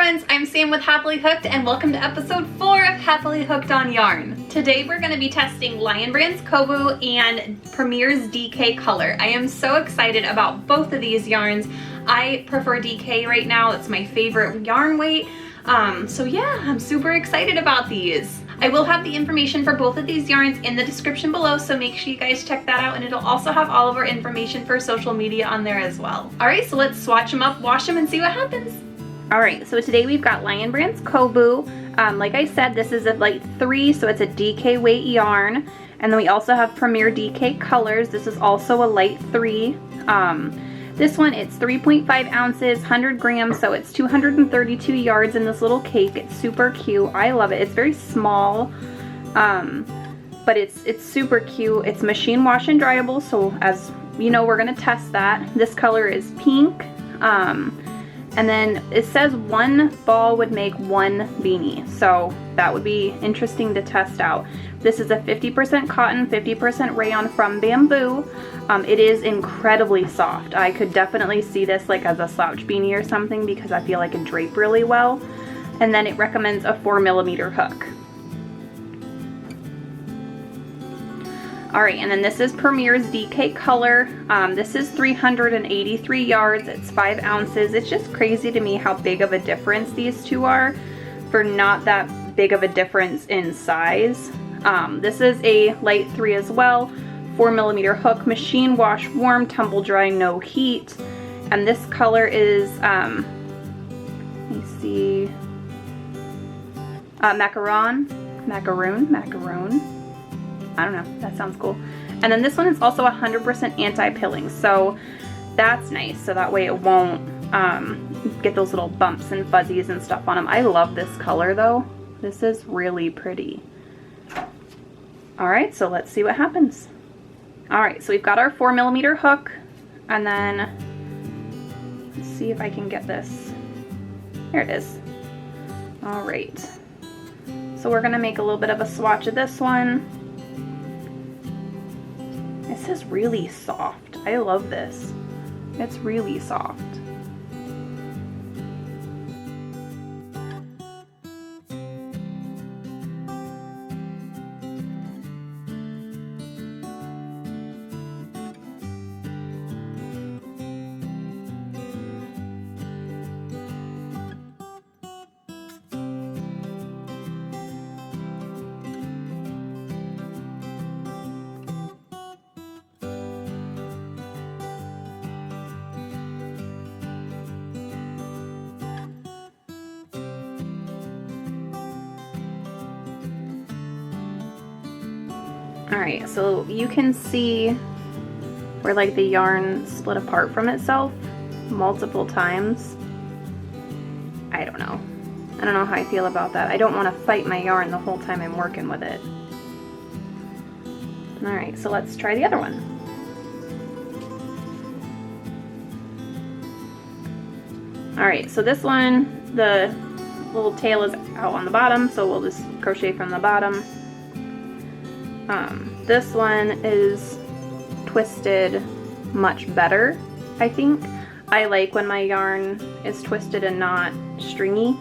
friends, I'm Sam with Happily Hooked and welcome to episode 4 of Happily Hooked on Yarn. Today we're going to be testing Lion Brand's Kobu and Premier's DK Color. I am so excited about both of these yarns. I prefer DK right now, it's my favorite yarn weight. So yeah, I'm super excited about these. I will have the information for both of these yarns in the description below, so make sure you guys check that out, and it'll also have all of our information for social media on there as well. Alright, so let's swatch them up, wash them, and see what happens. Alright, so today we've got Lion Brand's Kobu. Like I said, this is a light 3, so it's a DK weight yarn. And then we also have Premier DK Colors. This is also a light 3. This one, it's 3.5 ounces, 100 grams, so it's 232 yards in this little cake. It's super cute. I love it. It's very small, but it's super cute. It's machine wash and dryable, so as you know, we're going to test that. This color is pink, and then it says one ball would make one beanie, so that would be interesting to test out. This is a 50% cotton, 50% rayon from Bamboo. It is incredibly soft. I could definitely see this like as a slouch beanie or something because I feel like it drape really well. And then it recommends a 4mm hook. Alright, and then this is Premier's DK Color. This is 383 yards, it's 5 ounces. It's just crazy to me how big of a difference these two are for not that big of a difference in size. This is a light 3 as well, 4mm hook, machine wash, warm, tumble dry, no heat. And this color is, let me see, macaroon. I don't know, that sounds cool. And then this one is also 100% anti-pilling, so that's nice. So that way it won't get those little bumps and fuzzies and stuff on them. I love this color though. This is really pretty. Alright, so let's see what happens. Alright, so we've got our 4mm hook, and then let's see if I can get this. There it is. Alright, so we're going to make a little bit of a swatch of this one. This is really soft. I love this. It's really soft. Alright, so you can see where like the yarn split apart from itself multiple times. I don't know. I don't know how I feel about that. I don't want to fight my yarn the whole time I'm working with it. Alright, so let's try the other one. Alright, so this one, the little tail is out on the bottom, so we'll just crochet from the bottom. This one is twisted much better, I think. I like when my yarn is twisted and not stringy.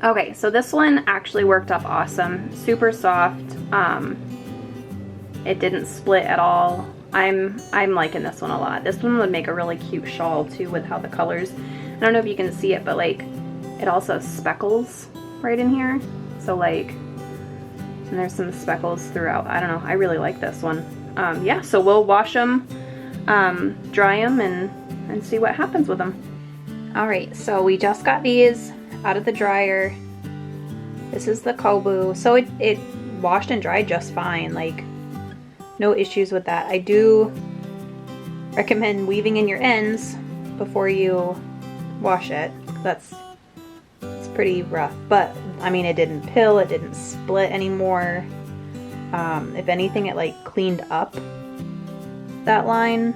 Okay, so this one actually worked up awesome. Super soft. It didn't split at all. I'm liking this one a lot. This one would make a really cute shawl too with how the colors, I don't know if you can see it, but like it also has speckles right in here. So like, and there's some speckles throughout. I don't know, I really like this one. Yeah, so we'll wash them, dry them, and see what happens with them. Alright, so we just got these out of the dryer. This is the Kobu. So it washed and dried just fine, like no issues with that. I do recommend weaving in your ends before you wash it. It's pretty rough, but I mean, it didn't pill, it didn't split anymore. If anything, it like cleaned up that line.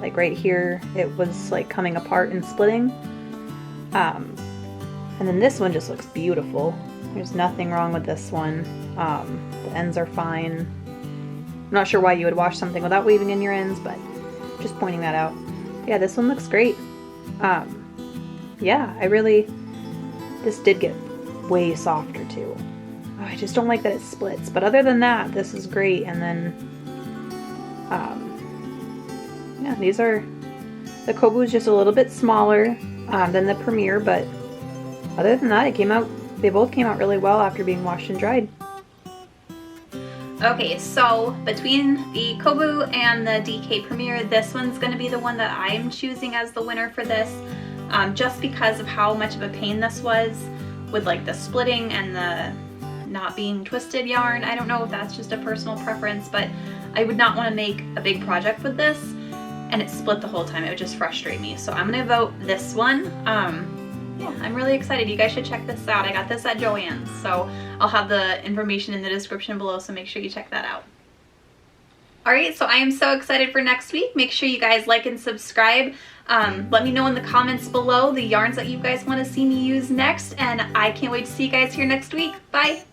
Like right here, it was like coming apart and splitting. And then this one just looks beautiful. There's nothing wrong with this one. The ends are fine. I'm not sure why you would wash something without weaving in your ends, but just pointing that out. Yeah, this one looks great. Yeah, this did get way softer too. Oh, I just don't like that it splits, but other than that, this is great. And then, yeah, the Kobu is just a little bit smaller than the Premier, but other than that, they both came out really well after being washed and dried. Okay, so between the Kobu and the DK Premier, this one's going to be the one that I'm choosing as the winner for this, just because of how much of a pain this was with like the splitting and the not being twisted yarn. I don't know if that's just a personal preference, but I would not want to make a big project with this and it split the whole time. It would just frustrate me. So I'm going to vote this one. Yeah, I'm really excited. You guys should check this out. I got this at Joann's, so I'll have the information in the description below, so make sure you check that out. Alright, so I am so excited for next week. Make sure you guys like and subscribe. Let me know in the comments below the yarns that you guys want to see me use next, and I can't wait to see you guys here next week. Bye!